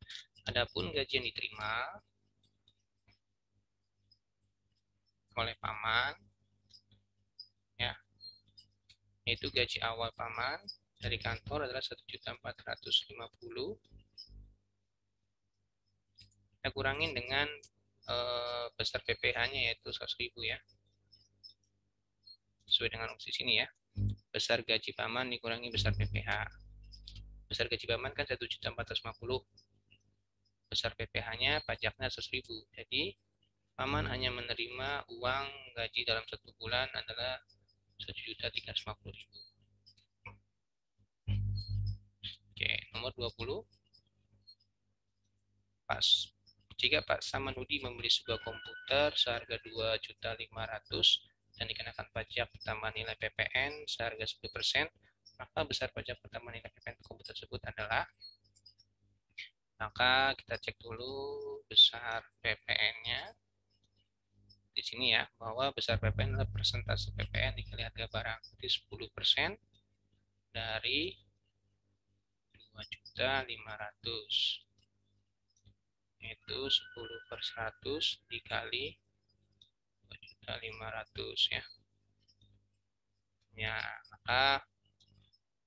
Adapun gaji yang diterima oleh paman ya, yaitu gaji awal paman dari kantor adalah 1.450.000. Kita kurangin dengan besar PPh-nya yaitu 100.000 ya. Sesuai dengan opsi sini ya. Besar gaji paman dikurangi besar PPh. Besar gaji paman kan 1.450.000. Besar PPh-nya pajaknya 100.000. Jadi paman hanya menerima uang gaji dalam 1 bulan adalah 1.350.000. Oke, nomor 20. Pas. Jika Pak Samanhudi membeli sebuah komputer seharga 2.500.000 dan dikenakan pajak tambahan nilai PPN seharga 10%, maka besar pajak pertambahan nilai PPN komputer tersebut adalah, maka kita cek dulu besar PPN-nya. Di sini ya, bahwa besar PPN adalah persentase PPN dikali harga barang. Jadi 10% dari 2.500.000. Itu 10/100 dikali 2.500 ya. Ya, maka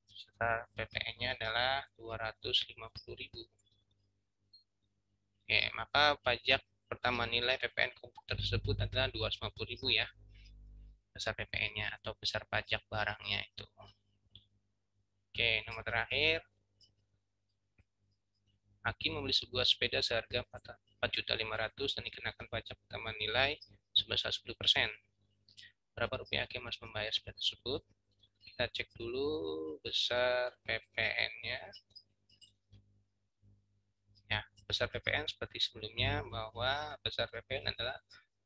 besar PPN-nya adalah 250.000. Oke, maka pajak pertama nilai PPN komputer tersebut adalah 250.000 ya. Besar PPN-nya atau besar pajak barangnya itu. Oke, nomor terakhir. Hakim membeli sebuah sepeda seharga 4.500.000 dan dikenakan pajak pertambahan nilai sebesar 10%. Berapa rupiah Hakim harus membayar sepeda tersebut? Kita cek dulu besar PPN-nya. Ya, besar PPN seperti sebelumnya bahwa besar PPN adalah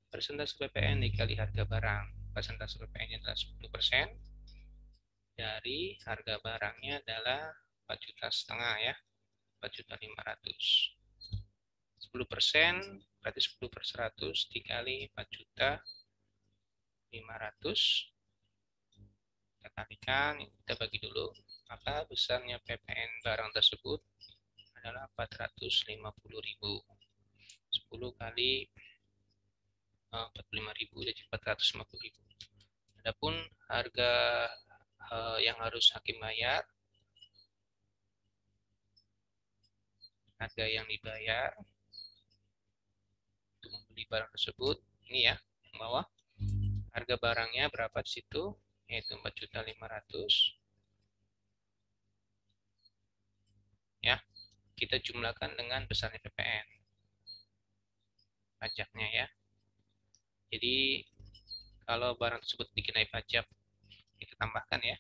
persentase PPN dikali harga barang. Persentase PPN-nya adalah 10%. Dari harga barangnya adalah 4.500.000 ya. 4.500.000. 10% berarti 10/100 dikali 4.500.000. Kita kalikan, kita bagi dulu. Maka besarnya PPN barang tersebut adalah 450.000. 10 kali 45.000 jadi 450.000. Adapun harga yang harus Hakim bayar, harga yang dibayar untuk membeli barang tersebut ini ya, yang bawah. Harga barangnya berapa di situ? Yaitu 4.500.000 ya. kita jumlahkan dengan besarnya PPN pajaknya ya. Jadi kalau barang tersebut dikenai pajak kita tambahkan ya,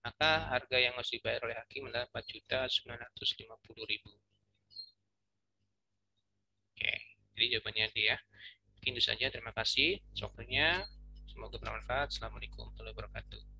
maka harga yang harus dibayar oleh hakim adalah 4.950.000. Oke, jadi jawabannya dia. Mungkin itu saja. Terima kasih waktunya. Semoga bermanfaat. Assalamualaikum warahmatullahi wabarakatuh.